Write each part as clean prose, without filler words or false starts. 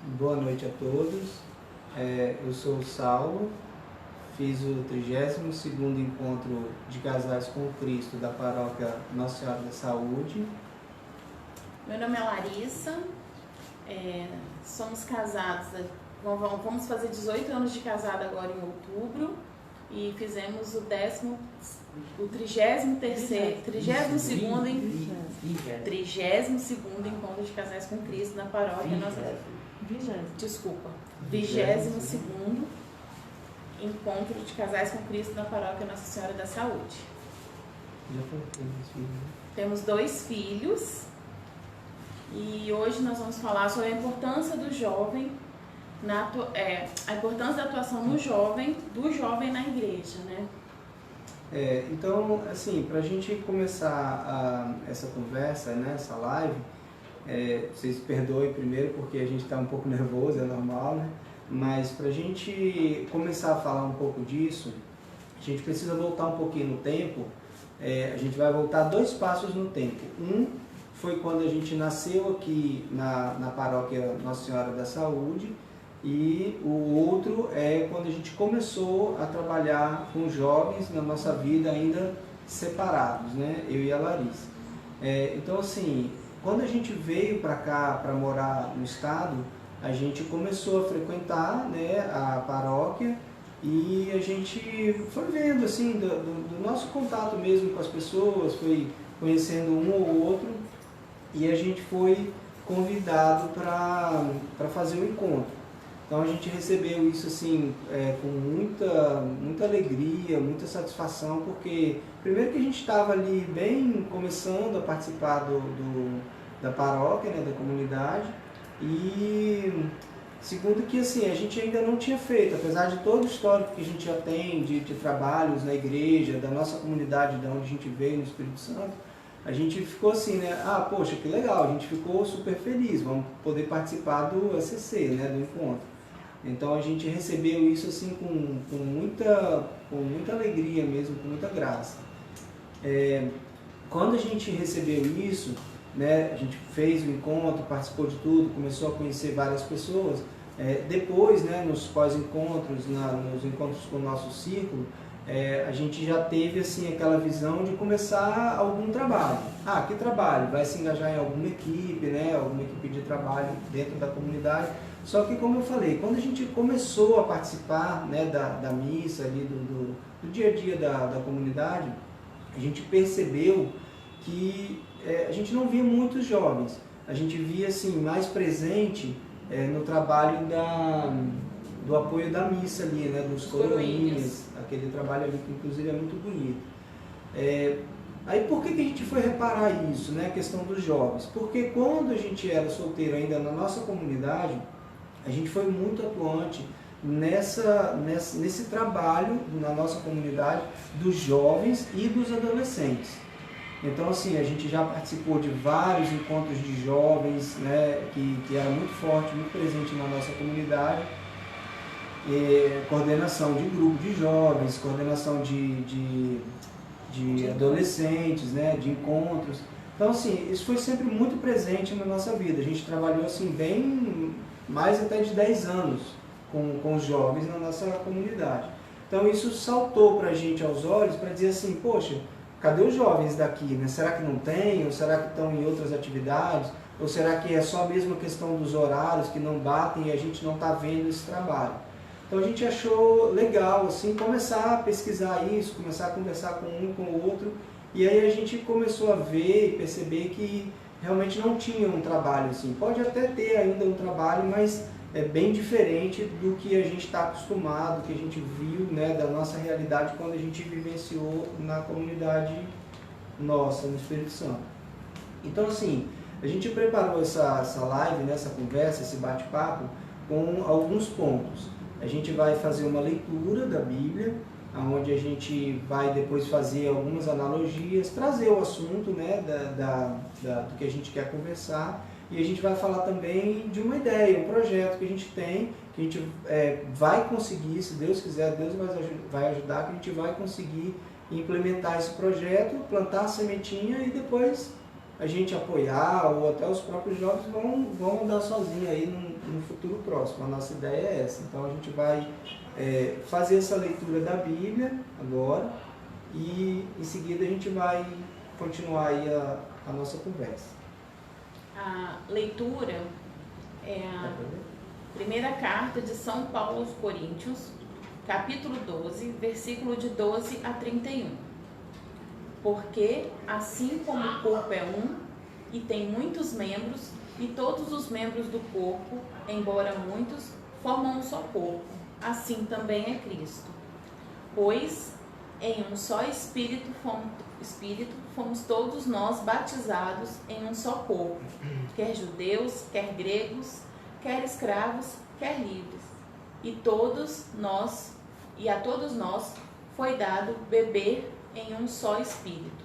Boa noite a todos. Eu sou o Saulo, fiz o 32º Encontro de Casais com Cristo da Paróquia Nossa Senhora da Saúde. Meu nome é Larissa, somos casados, vamos fazer 18 anos de casado agora em outubro e fizemos o 32º Encontro de Casais com Cristo na Paróquia Nossa... Desculpa, 22º Encontro de Casais com Cristo na Paróquia Nossa Senhora da Saúde. Temos 2 filhos e hoje nós vamos falar sobre a importância do jovem, a importância da atuação do jovem na igreja, né? Então, assim, para a gente começar essa conversa, né, essa live, vocês perdoem primeiro porque a gente está um pouco nervoso, é normal, né? Mas para a gente começar a falar um pouco disso, a gente precisa voltar um pouquinho no tempo. A gente vai voltar 2 passos no tempo. Um foi quando a gente nasceu aqui na paróquia Nossa Senhora da Saúde, e o outro é quando a gente começou a trabalhar com jovens na nossa vida ainda separados, né? Eu e a Larissa. Então, assim, quando a gente veio para cá para morar no estado, a gente começou a frequentar, né, a paróquia, e a gente foi vendo assim do nosso contato mesmo com as pessoas, foi conhecendo um ou outro, e a gente foi convidado para fazer o encontro. Então a gente recebeu isso assim com muita alegria, muita satisfação, porque primeiro que a gente estava ali bem começando a participar da paróquia, né, da comunidade, e segundo que assim, a gente ainda não tinha feito, apesar de todo o histórico que a gente já tem de trabalhos na igreja, da nossa comunidade, de onde a gente veio no Espírito Santo, a gente ficou assim, né, poxa, que legal, a gente ficou super feliz, vamos poder participar do ACC, né, do encontro. Então a gente recebeu isso assim com muita alegria mesmo, com muita graça. Quando a gente recebeu isso, né, a gente fez o encontro, participou de tudo, começou a conhecer várias pessoas. Depois, né, nos pós-encontros, nos encontros com o nosso círculo, a gente já teve assim aquela visão de começar algum trabalho. Que trabalho? Vai se engajar em alguma equipe, né, alguma equipe de trabalho dentro da comunidade. Só que, como eu falei, quando a gente começou a participar, né, da missa, ali, do dia a dia da comunidade, a gente percebeu que a gente não via muitos jovens. A gente via assim, mais presente no trabalho do apoio da missa ali, né, dos coroinhas, aquele trabalho ali que inclusive é muito bonito. Aí por que a gente foi reparar isso, né, a questão dos jovens? Porque quando a gente era solteiro ainda na nossa comunidade, a gente foi muito atuante nesse trabalho na nossa comunidade dos jovens e dos adolescentes. Então, assim, a gente já participou de vários encontros de jovens, né, que era muito forte, muito presente na nossa comunidade. Coordenação de grupo de jovens, coordenação de adolescentes, né, de encontros. Então, assim, isso foi sempre muito presente na nossa vida. A gente trabalhou, assim, bem mais até de 10 anos com os jovens na nossa comunidade. Então, isso saltou para a gente aos olhos para dizer assim, poxa, cadê os jovens daqui, né? Será que não tem? Ou será que estão em outras atividades? Ou será que é só a mesma questão dos horários que não batem e a gente não está vendo esse trabalho? Então a gente achou legal assim, começar a pesquisar isso, começar a conversar com um com o outro, e aí a gente começou a ver e perceber que realmente não tinha um trabalho assim. Pode até ter ainda um trabalho, mas é bem diferente do que a gente está acostumado, que a gente viu, né, da nossa realidade quando a gente vivenciou na comunidade nossa, no Espírito Santo. Então, assim, a gente preparou essa live, né, essa conversa, esse bate-papo, com alguns pontos. A gente vai fazer uma leitura da Bíblia, onde a gente vai depois fazer algumas analogias, trazer o assunto, né, do que a gente quer conversar, e a gente vai falar também de uma ideia, um projeto que a gente tem, que a gente vai conseguir, se Deus quiser, Deus vai ajudar, que a gente vai conseguir implementar esse projeto, plantar a sementinha e depois a gente apoiar, ou até os próprios jovens vão andar sozinhos aí no futuro próximo. A nossa ideia é essa. Então a gente vai fazer essa leitura da Bíblia agora e em seguida a gente vai continuar aí a nossa conversa. A leitura é a primeira carta de São Paulo aos Coríntios, capítulo 12, versículo de 12 a 31. Porque, assim como o corpo é um, e tem muitos membros, e todos os membros do corpo, embora muitos, formam um só corpo, assim também é Cristo. Pois, em um só Espírito fomos todos nós batizados em um só corpo, quer judeus, quer gregos, quer escravos, quer livres. E a todos nós foi dado beber em um só Espírito.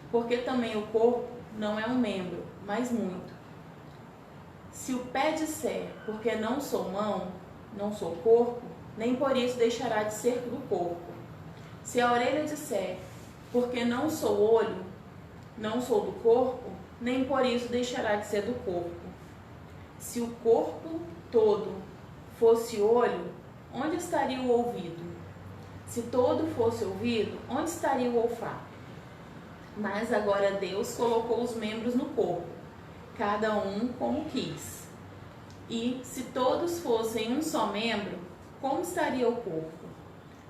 Porque também o corpo não é um membro, mas muito. Se o pé disser, porque não sou mão, não sou corpo, nem por isso deixará de ser do corpo. Se a orelha disser, porque não sou olho, não sou do corpo, nem por isso deixará de ser do corpo. Se o corpo todo fosse olho, onde estaria o ouvido? Se todo fosse ouvido, onde estaria o olfato? Mas agora Deus colocou os membros no corpo, cada um como quis. E se todos fossem um só membro, como estaria o corpo?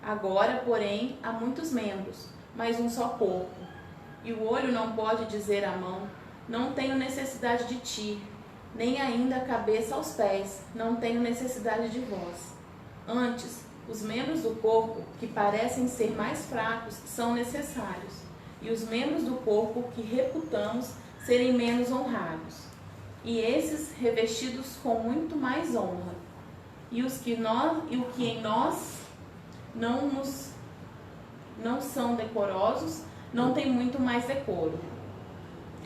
Agora, porém, há muitos membros, mas um só corpo. E o olho não pode dizer à mão, não tenho necessidade de ti, nem ainda a cabeça aos pés, não tenho necessidade de vós. Antes, os membros do corpo, que parecem ser mais fracos, são necessários, e os membros do corpo que reputamos serem menos honrados, e esses revestidos com muito mais honra, e o que em nós não são decorosos, não tem muito mais decoro,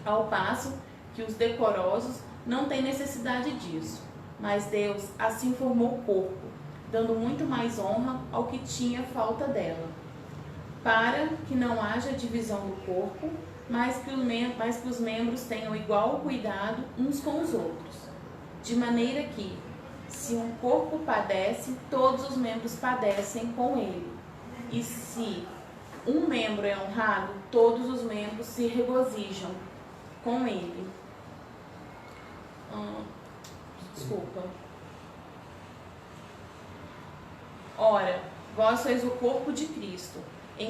ao passo que os decorosos não têm necessidade disso, mas Deus assim formou o corpo, dando muito mais honra ao que tinha falta dela, para que não haja divisão do corpo, mas que os membros tenham igual cuidado uns com os outros, de maneira que, se um corpo padece, todos os membros padecem com ele, e se um membro é honrado, todos os membros se regozijam com ele. Desculpa. Ora, vós sois o corpo de Cristo, em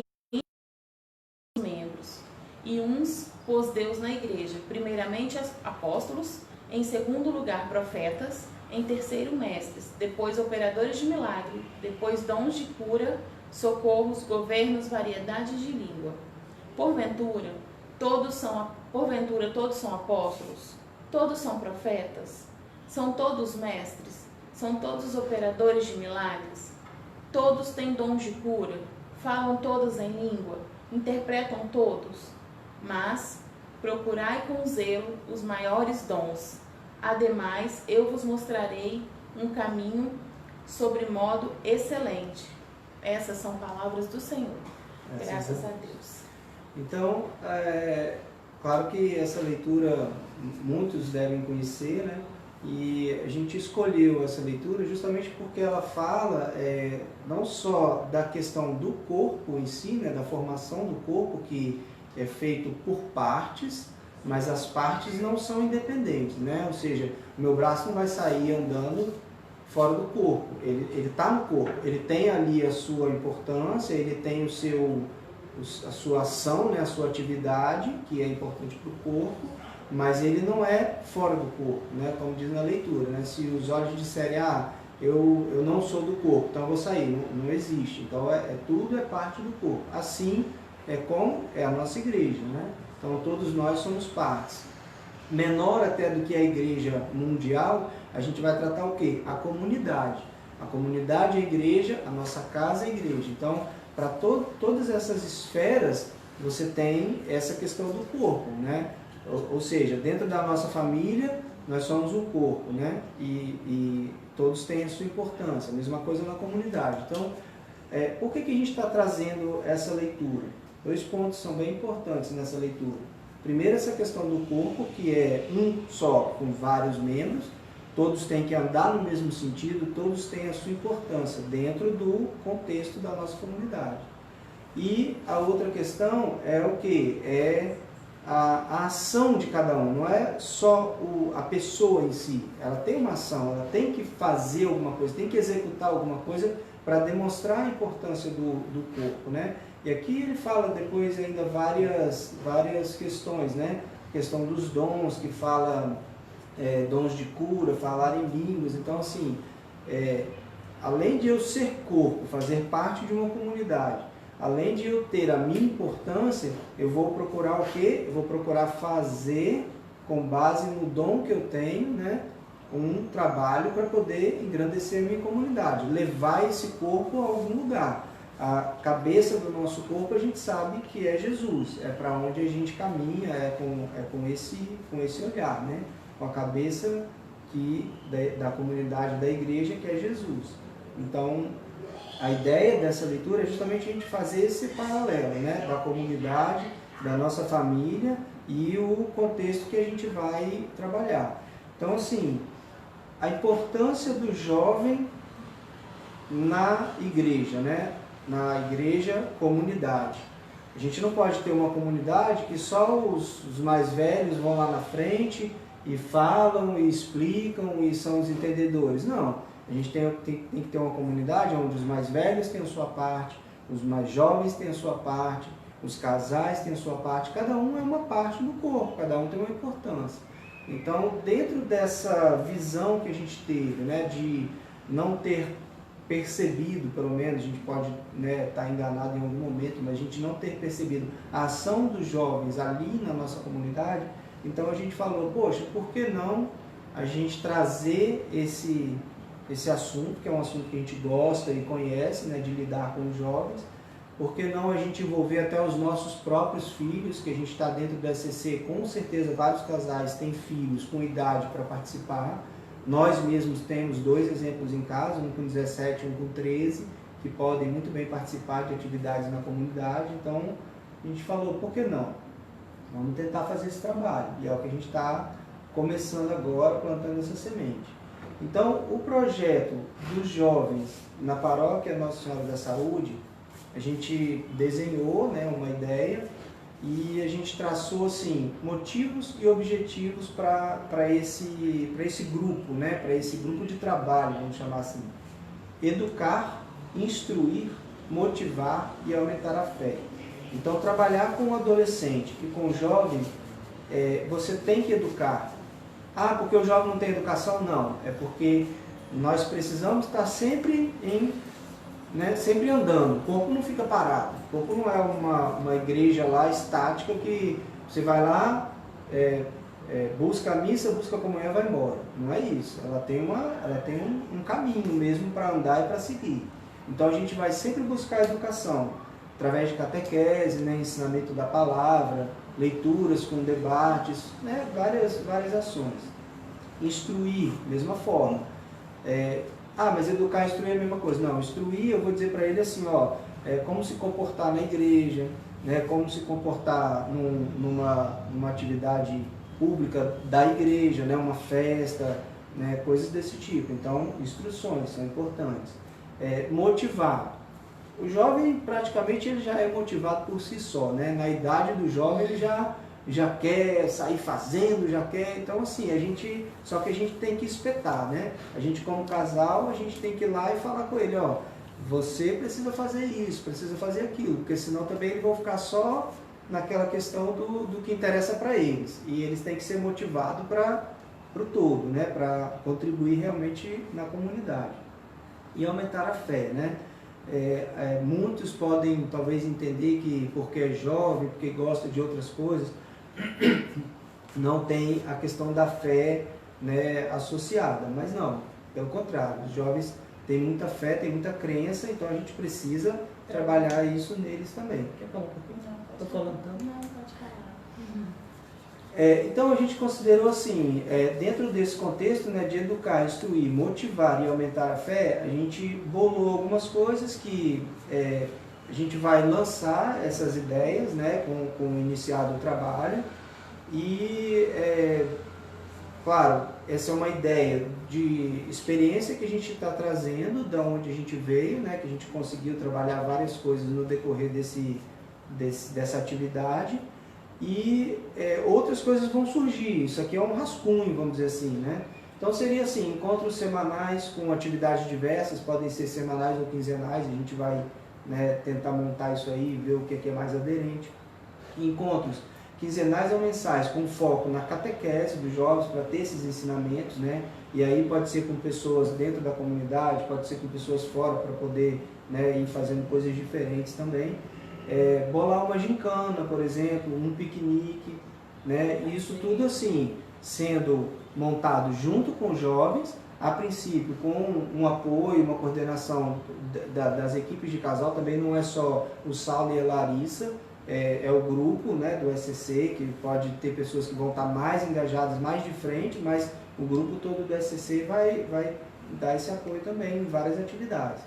membros, e uns pôs Deus na igreja, primeiramente apóstolos, em segundo lugar profetas, em terceiro mestres, depois operadores de milagre, depois dons de cura, socorros, governos, variedade de língua. Porventura, todos são apóstolos? Todos são profetas? São todos mestres? São todos operadores de milagres? Todos têm dons de cura? Falam todos em língua? Interpretam todos? Mas procurai com zelo os maiores dons. Ademais, eu vos mostrarei um caminho sobre modo excelente. Essas são palavras do Senhor. Graças a Deus. Então, claro que essa leitura muitos devem conhecer, né? E a gente escolheu essa leitura justamente porque ela fala não só da questão do corpo em si, né? Da formação do corpo, que é feito por partes, mas as partes não são independentes, né? Ou seja, o meu braço não vai sair andando fora do corpo, ele está no corpo, ele tem ali a sua importância, ele tem a sua ação, né? A sua atividade, que é importante para o corpo, mas ele não é fora do corpo, né? Como diz na leitura, né? Se os olhos disserem, eu não sou do corpo, então eu vou sair, não existe. Então tudo é parte do corpo. Assim como é a nossa igreja, né? Então todos nós somos partes. Menor até do que a igreja mundial, a gente vai tratar o quê? A comunidade. A comunidade é a igreja, a nossa casa é a igreja. Então, para todas essas esferas, você tem essa questão do corpo, né? Ou seja, dentro da nossa família, nós somos o corpo, né? E todos têm a sua importância. A mesma coisa na comunidade. Então, por que a gente está trazendo essa leitura? 2 pontos são bem importantes nessa leitura. Primeiro essa questão do corpo, que é um só com vários membros, todos têm que andar no mesmo sentido, todos têm a sua importância dentro do contexto da nossa comunidade. E a outra questão é o que? É a ação de cada um, não é só a pessoa em si. Ela tem uma ação, ela tem que fazer alguma coisa, tem que executar alguma coisa para demonstrar a importância do corpo, né? E aqui ele fala depois ainda várias questões, né? A questão dos dons, que fala dons de cura, falar em línguas. Então, assim, além de eu ser corpo, fazer parte de uma comunidade, além de eu ter a minha importância, eu vou procurar o quê? Eu vou procurar fazer, com base no dom que eu tenho, né, um trabalho para poder engrandecer a minha comunidade, levar esse corpo a algum lugar. A cabeça do nosso corpo a gente sabe que é Jesus, é para onde a gente caminha, com esse olhar, né? Com a cabeça da comunidade da igreja, que é Jesus. Então, a ideia dessa leitura é justamente a gente fazer esse paralelo, né? Da comunidade, da nossa família e o contexto que a gente vai trabalhar. Então, assim, a importância do jovem na igreja, né? Na igreja comunidade. A gente não pode ter uma comunidade que só os mais velhos vão lá na frente e falam e explicam e são os entendedores. Não, a gente tem que ter uma comunidade onde os mais velhos têm a sua parte, os mais jovens têm a sua parte, os casais têm a sua parte, cada um é uma parte do corpo, cada um tem uma importância. Então, dentro dessa visão que a gente teve, né, de não ter percebido, pelo menos, a gente pode estar enganado em algum momento, mas a gente não ter percebido a ação dos jovens ali na nossa comunidade, então a gente falou, poxa, por que não a gente trazer esse assunto, que é um assunto que a gente gosta e conhece, né, de lidar com os jovens, por que não a gente envolver até os nossos próprios filhos, que a gente está dentro do SCC, com certeza vários casais têm filhos com idade para participar. Nós mesmos temos 2 exemplos em casa, um com 17 e um com 13, que podem muito bem participar de atividades na comunidade. Então, a gente falou, por que não? Vamos tentar fazer esse trabalho. E é o que a gente está começando agora, plantando essa semente. Então, o projeto dos jovens na paróquia Nossa Senhora da Saúde, a gente desenhou, né, uma ideia e a gente traçou assim, motivos e objetivos para esse grupo, né, para esse grupo de trabalho, vamos chamar assim. Educar, instruir, motivar e aumentar a fé. Então, trabalhar com o adolescente e com o jovem, você tem que educar. Ah, porque o jovem não tem educação? Não, é porque nós precisamos estar sempre sempre andando, o corpo não fica parado, o corpo não é uma igreja lá estática que você vai lá, busca a missa, busca a comunhão e vai embora. Não é isso, ela tem um caminho mesmo para andar e para seguir. Então a gente vai sempre buscar a educação, através de catequese, né, ensinamento da palavra, leituras com debates, né, várias ações. Instruir, mesma forma. Mas educar e instruir é a mesma coisa. Não, instruir, eu vou dizer para ele assim, como se comportar na igreja, né, como se comportar numa atividade pública da igreja, né, uma festa, né, coisas desse tipo. Então, instruções são importantes. Motivar. O jovem, praticamente, ele já é motivado por si só, né? Na idade do jovem, ele já quer sair fazendo, já quer... Então, assim, só que a gente tem que espetar, né? A gente, como casal, a gente tem que ir lá e falar com ele, você precisa fazer isso, precisa fazer aquilo, porque senão também eles vão ficar só naquela questão do que interessa para eles. E eles têm que ser motivados para o todo, né? Para contribuir realmente na comunidade. E aumentar a fé, né? Muitos podem talvez entender que porque é jovem, porque gosta de outras coisas, não tem a questão da fé, né, associada, mas não, pelo contrário, os jovens têm muita fé, têm muita crença, então a gente precisa trabalhar isso neles também. Quer falar um pouquinho? Estou falando tanto? Não, pode falar. Então a gente considerou assim, dentro desse contexto, né, de educar, instruir, motivar e aumentar a fé, a gente bolou algumas coisas que a gente vai lançar essas ideias, né, com o iniciado do trabalho, E, claro, essa é uma ideia de experiência que a gente está trazendo, da onde a gente veio, né, que a gente conseguiu trabalhar várias coisas no decorrer dessa atividade, e outras coisas vão surgir. Isso aqui é um rascunho, vamos dizer assim, né? Então seria assim, encontros semanais com atividades diversas, podem ser semanais ou quinzenais, a gente vai, né, tentar montar isso aí e ver o que é mais aderente. Encontros quinzenais ou mensais com foco na catequese dos jovens para ter esses ensinamentos, né? E aí pode ser com pessoas dentro da comunidade, pode ser com pessoas fora para poder, né, ir fazendo coisas diferentes também. Bolar uma gincana, por exemplo, um piquenique, né? Isso tudo assim, sendo montado junto com jovens, a princípio com um apoio, uma coordenação das equipes de casal, também não é só o Saulo e a Larissa, é o grupo, né, do SCC, que pode ter pessoas que vão estar mais engajadas, mais de frente, mas o grupo todo do SCC vai dar esse apoio também em várias atividades.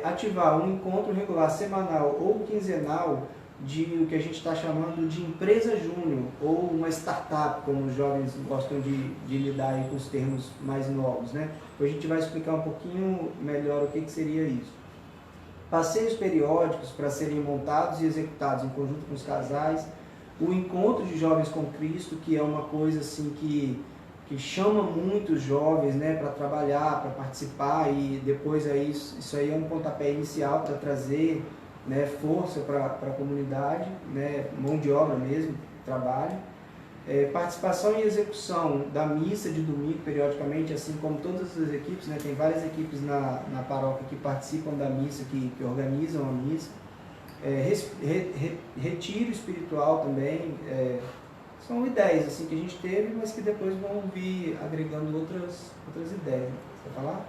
Ativar um encontro regular semanal ou quinzenal de o que a gente está chamando de empresa júnior ou uma startup, como os jovens gostam de lidar aí com os termos mais novos, né? Hoje a gente vai explicar um pouquinho melhor o que seria isso. Passeios periódicos para serem montados e executados em conjunto com os casais, o encontro de jovens com Cristo, que é uma coisa assim que chama muito os jovens, né, para trabalhar, para participar, e depois aí, isso aí é um pontapé inicial para trazer, né, força para a comunidade, né, mão de obra mesmo, trabalho. Participação e execução da missa de domingo periodicamente, assim como todas as equipes, né, tem várias equipes na paróquia que participam da missa, que organizam a missa. Retiro espiritual também, são ideias assim, que a gente teve, mas que depois vão vir agregando outras ideias. Você quer falar?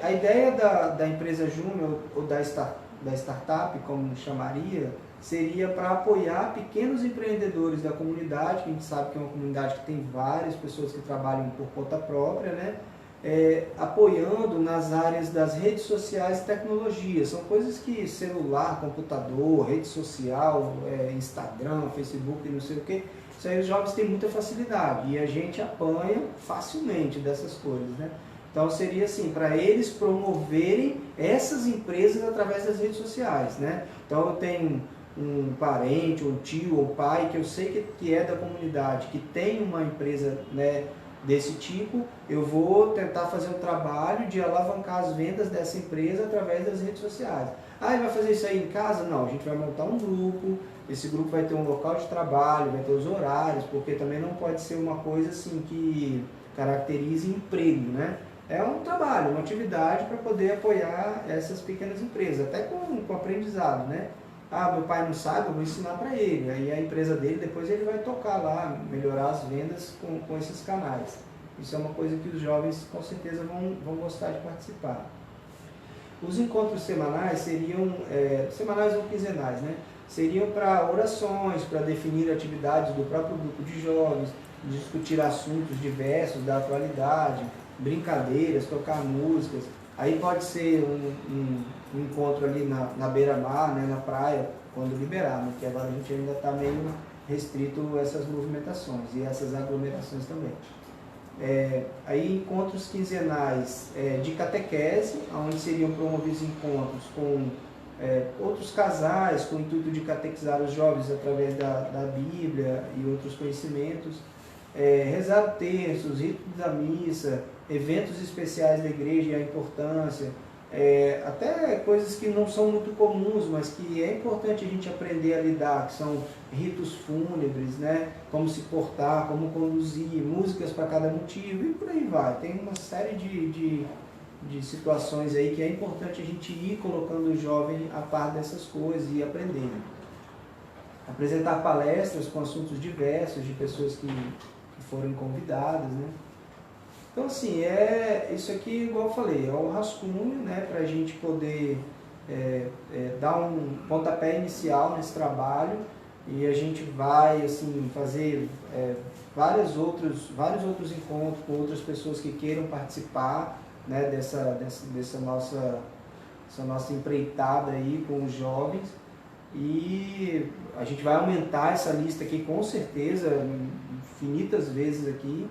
A ideia da empresa júnior ou da startup, como chamaria, seria para apoiar pequenos empreendedores da comunidade, que a gente sabe que é uma comunidade que tem várias pessoas que trabalham por conta própria, né? Apoiando nas áreas das redes sociais e tecnologia. São coisas que celular, computador, rede social, Instagram, Facebook, não sei o que, isso aí os jovens têm muita facilidade e a gente apanha facilmente dessas coisas, né? Então seria assim, para eles promoverem essas empresas através das redes sociais, né? Então eu tenho um parente, ou tio, ou pai, que eu sei que é da comunidade, que tem uma empresa, né, desse tipo, eu vou tentar fazer um trabalho de alavancar as vendas dessa empresa através das redes sociais. Ele vai fazer isso aí em casa? Não, a gente vai montar um grupo, esse grupo vai ter um local de trabalho, vai ter os horários, porque também não pode ser uma coisa assim que caracterize emprego, né? É um trabalho, uma atividade para poder apoiar essas pequenas empresas, até com aprendizado, né? Meu pai não sabe, eu vou ensinar para ele. Aí a empresa dele, depois ele vai tocar lá, melhorar as vendas com esses canais. Isso é uma coisa que os jovens com certeza vão gostar de participar. Os encontros semanais seriam, semanais ou quinzenais, né? Seriam para orações, para definir atividades do próprio grupo de jovens, discutir assuntos diversos da atualidade, brincadeiras, tocar músicas. Aí pode ser um encontro ali na beira-mar, né, na praia, quando liberar, né, porque agora a gente ainda está meio restrito a essas movimentações e essas aglomerações também. Aí encontros quinzenais de catequese, onde seriam promovidos encontros com outros casais, com o intuito de catequizar os jovens através da Bíblia e outros conhecimentos. Rezar terços, ritos da missa, eventos especiais da igreja e a importância, até coisas que não são muito comuns, mas que é importante a gente aprender a lidar, que são ritos fúnebres, né? Como se portar, como conduzir, músicas para cada motivo e por aí vai. Tem uma série de situações aí que é importante a gente ir colocando o jovem a par dessas coisas e aprendendo. Apresentar palestras com assuntos diversos de pessoas que forem convidadas, né? Então, assim, isso aqui, igual eu falei, é o rascunho, né, para a gente poder dar um pontapé inicial nesse trabalho e a gente vai, assim, fazer vários outros encontros com outras pessoas que queiram participar, né, dessa nossa empreitada aí com os jovens. E a gente vai aumentar essa lista aqui com certeza, infinitas vezes aqui,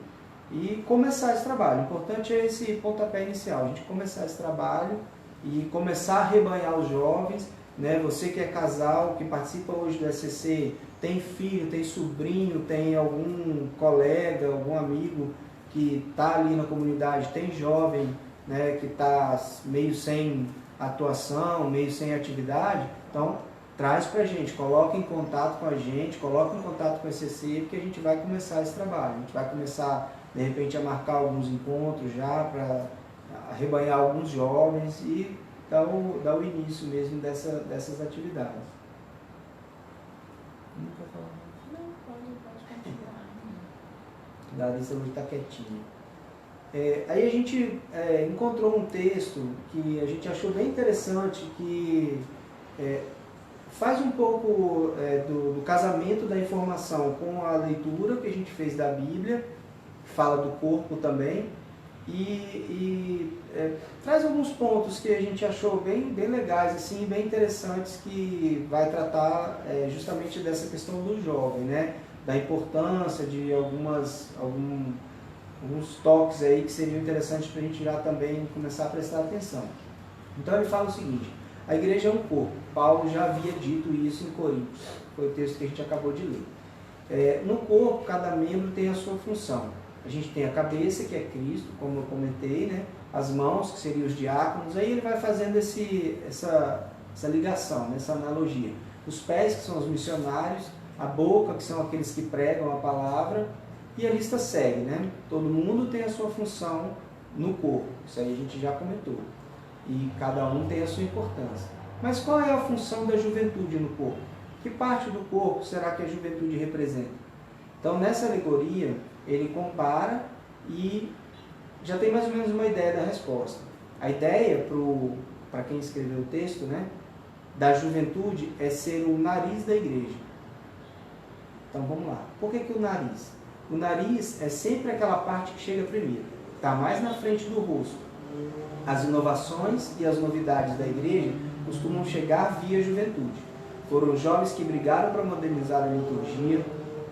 e começar esse trabalho. O importante é esse pontapé inicial, a gente começar esse trabalho e começar a rebanhar os jovens, né? Você que é casal, que participa hoje do SCC, tem filho, tem sobrinho, tem algum colega, algum amigo que está ali na comunidade, tem jovem, né, que está meio sem atuação, meio sem atividade, então traz para a gente, coloca em contato com a gente, coloca em contato com o SCC, porque a gente vai começar esse trabalho. A gente vai começar, de repente, a marcar alguns encontros já para arrebanhar alguns jovens e dar o início mesmo dessas atividades. Nunca falar. Não, pode continuar. A Larissa hoje está quietinha. Aí a gente encontrou um texto que a gente achou bem interessante, que faz um pouco do casamento da informação com a leitura que a gente fez da Bíblia, fala do corpo também, e traz alguns pontos que a gente achou bem legais, assim, bem interessantes, que vai tratar justamente dessa questão do jovem, né? Da importância de alguns toques aí que seriam interessantes para a gente já também começar a prestar atenção. Então ele fala o seguinte: a igreja é um corpo. Paulo já havia dito isso em Coríntios, foi o texto que a gente acabou de ler. No corpo, cada membro tem a sua função. A gente tem a cabeça, que é Cristo, como eu comentei, né? As mãos, que seriam os diáconos. Aí ele vai fazendo essa ligação, essa analogia. Os pés, que são os missionários, a boca, que são aqueles que pregam a palavra, e a lista segue, né? Todo mundo tem a sua função no corpo, isso aí a gente já comentou, e cada um tem a sua importância. Mas qual é a função da juventude no corpo? Que parte do corpo será que a juventude representa? Então, nessa alegoria, ele compara e já tem mais ou menos uma ideia da resposta. A ideia, para quem escreveu o texto, né, da juventude é ser o nariz da igreja. Então, vamos lá. Por que o nariz? O nariz é sempre aquela parte que chega primeiro, está mais na frente do rosto. As inovações e as novidades da igreja costumam chegar via juventude. Foram os jovens que brigaram para modernizar a liturgia,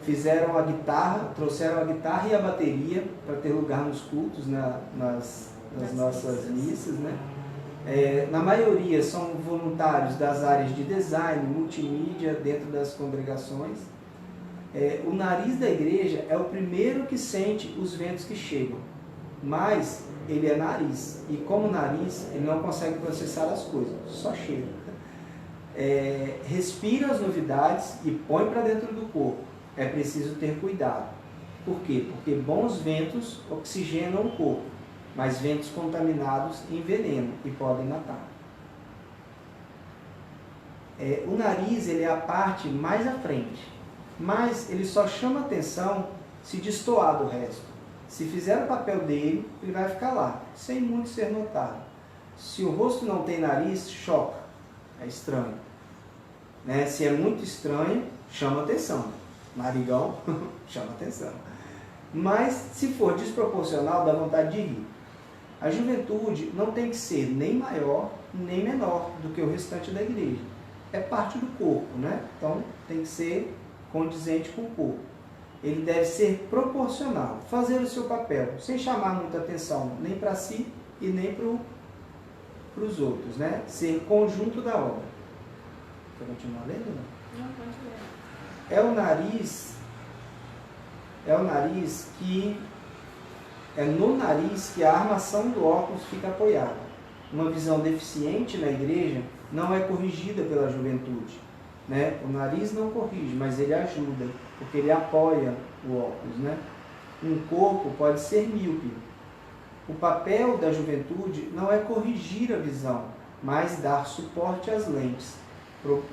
fizeram a guitarra, trouxeram a guitarra e a bateria para ter lugar nos cultos, nas nossas missas, né? Na maioria são voluntários das áreas de design, multimídia, dentro das congregações. O nariz da igreja é o primeiro que sente os ventos que chegam, mas ele é nariz, e como nariz, ele não consegue processar as coisas, só cheira. Respira as novidades e põe para dentro do corpo. É preciso ter cuidado. Por quê? Porque bons ventos oxigenam o corpo, mas ventos contaminados envenenam e podem matar. O nariz, ele é a parte mais à frente, mas ele só chama atenção se destoar do resto. Se fizer o papel dele, ele vai ficar lá, sem muito ser notado. Se o rosto não tem nariz, choca, é estranho. Né? Se é muito estranho, chama atenção. Narigão, chama atenção. Mas se for desproporcional, dá vontade de rir. A juventude não tem que ser nem maior, nem menor do que o restante da igreja. É parte do corpo, né? Então tem que ser condizente com o corpo. Ele deve ser proporcional, fazer o seu papel, sem chamar muita atenção, nem para si e nem para os outros, né? Ser conjunto da obra. Quer continuar lendo? Não, pode ler. É o nariz que é no nariz que a armação do óculos fica apoiada. Uma visão deficiente na igreja não é corrigida pela juventude, né? O nariz não corrige, mas ele ajuda, porque ele apoia o óculos, né? Um corpo pode ser míope. O papel da juventude não é corrigir a visão, mas dar suporte às lentes,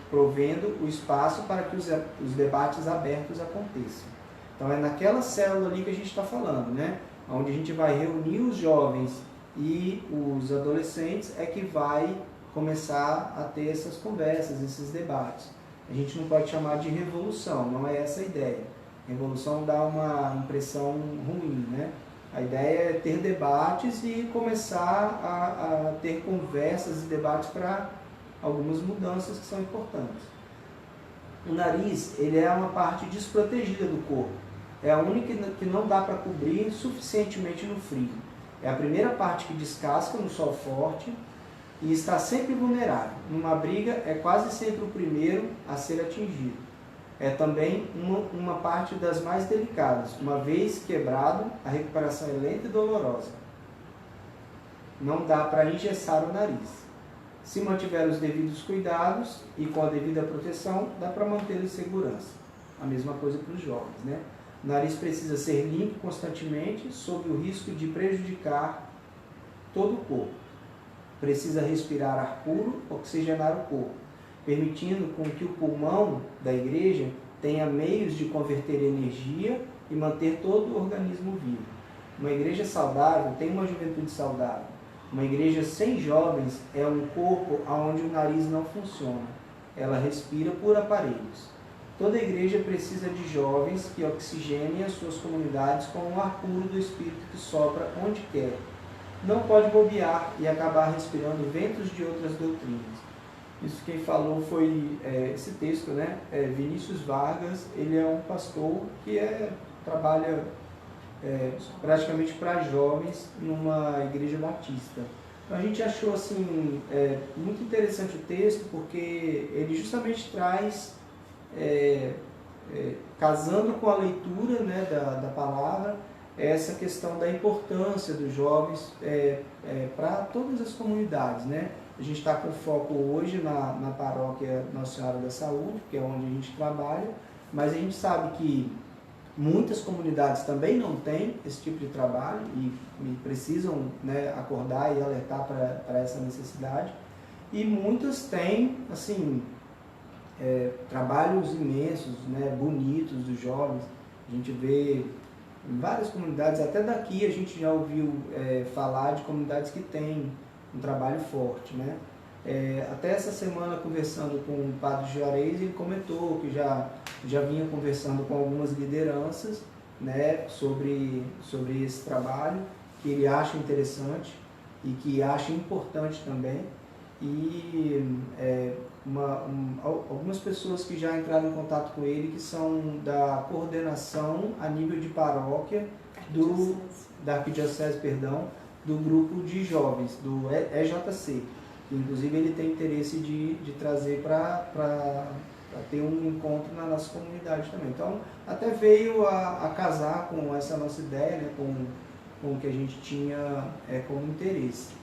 provendo o espaço para que os debates abertos aconteçam. Então é naquela célula ali que a gente está falando, né? Onde a gente vai reunir os jovens e os adolescentes, é que vai começar a ter essas conversas, esses debates. A gente não pode chamar de revolução, não é essa a ideia. Revolução dá uma impressão ruim, né? A ideia é ter debates e começar a ter conversas e debates para algumas mudanças que são importantes. O nariz, ele é uma parte desprotegida do corpo. É a única que não dá para cobrir suficientemente no frio. É a primeira parte que descasca no sol forte e está sempre vulnerável. Numa briga, é quase sempre o primeiro a ser atingido. É também uma parte das mais delicadas. Uma vez quebrado, a recuperação é lenta e dolorosa. Não dá para engessar o nariz. Se mantiver os devidos cuidados e com a devida proteção, dá para mantê-lo em segurança. A mesma coisa para os jovens, né? O nariz precisa ser limpo constantemente, sob o risco de prejudicar todo o corpo. Precisa respirar ar puro, oxigenar o corpo, permitindo com que o pulmão da igreja tenha meios de converter energia e manter todo o organismo vivo. Uma igreja saudável tem uma juventude saudável. Uma igreja sem jovens é um corpo onde o nariz não funciona. Ela respira por aparelhos. Toda igreja precisa de jovens que oxigenem as suas comunidades com o ar puro do Espírito que sopra onde quer. Não pode bobear e acabar respirando ventos de outras doutrinas. Isso quem falou foi esse texto, né? Vinícius Vargas. Ele é um pastor que trabalha praticamente para jovens numa igreja batista. Então, a gente achou assim, muito interessante o texto, porque ele justamente traz, casando com a leitura, né, da palavra, essa questão da importância dos jovens para todas as comunidades, né? A gente está com foco hoje na paróquia Nossa Senhora da Saúde, que é onde a gente trabalha, mas a gente sabe que muitas comunidades também não têm esse tipo de trabalho e precisam, né, acordar e alertar para essa necessidade. E muitas têm, assim, trabalhos imensos, né, bonitos dos jovens. A gente vê em várias comunidades, até daqui a gente já ouviu falar de comunidades que têm um trabalho forte, né? Até essa semana, conversando com o padre Juarez, ele comentou que já vinha conversando com algumas lideranças, né, sobre esse trabalho, que ele acha interessante e que acha importante também. E algumas pessoas que já entraram em contato com ele, que são da coordenação a nível de paróquia da Arquidiocese, do grupo de jovens, do EJC. Inclusive ele tem interesse de trazer para ter um encontro na nossa comunidade também. Então, até veio a casar com essa nossa ideia, né, com o que a gente tinha como interesse.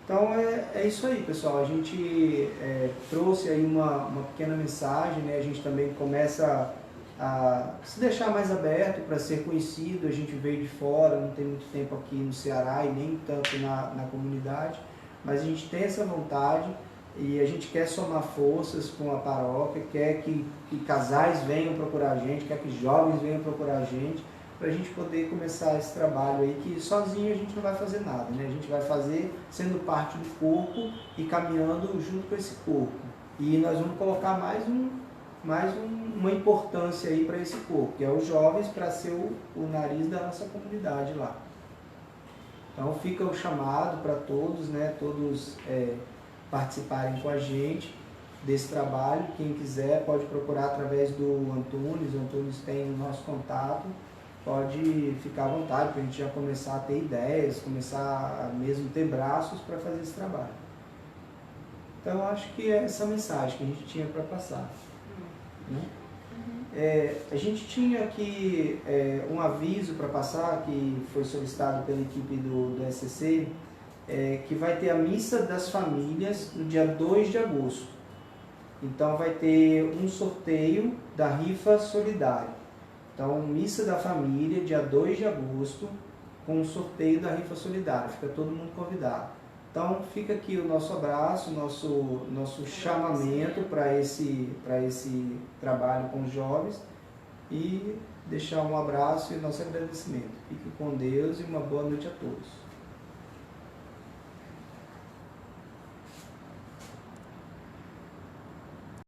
Então, é isso aí, pessoal. A gente trouxe aí uma pequena mensagem, né? A gente também começa a se deixar mais aberto para ser conhecido. A gente veio de fora, não tem muito tempo aqui no Ceará e nem tanto na comunidade, mas a gente tem essa vontade e a gente quer somar forças com a paróquia, quer que casais venham procurar a gente, quer que jovens venham procurar a gente, para a gente poder começar esse trabalho aí, que sozinho a gente não vai fazer nada, né? A gente vai fazer sendo parte do corpo e caminhando junto com esse corpo. E nós vamos colocar mais uma importância aí para esse corpo, que é os jovens, para ser o nariz da nossa comunidade lá. Então fica o chamado para todos, né? Todos participarem com a gente desse trabalho. Quem quiser pode procurar através do Antunes. O Antunes tem o nosso contato. Pode ficar à vontade para a gente já começar a ter ideias, começar a mesmo ter braços para fazer esse trabalho. Então, acho que é essa mensagem que a gente tinha para passar. Né? A gente tinha aqui um aviso para passar, que foi solicitado pela equipe do SCC, que vai ter a Missa das Famílias no dia 2 de agosto. Então, vai ter um sorteio da rifa solidária. Então, Missa da Família, dia 2 de agosto, com o sorteio da rifa solidária. Fica todo mundo convidado. Então, fica aqui o nosso abraço, nosso chamamento para esse trabalho com os jovens e deixar um abraço e nosso agradecimento. Fique com Deus e uma boa noite a todos.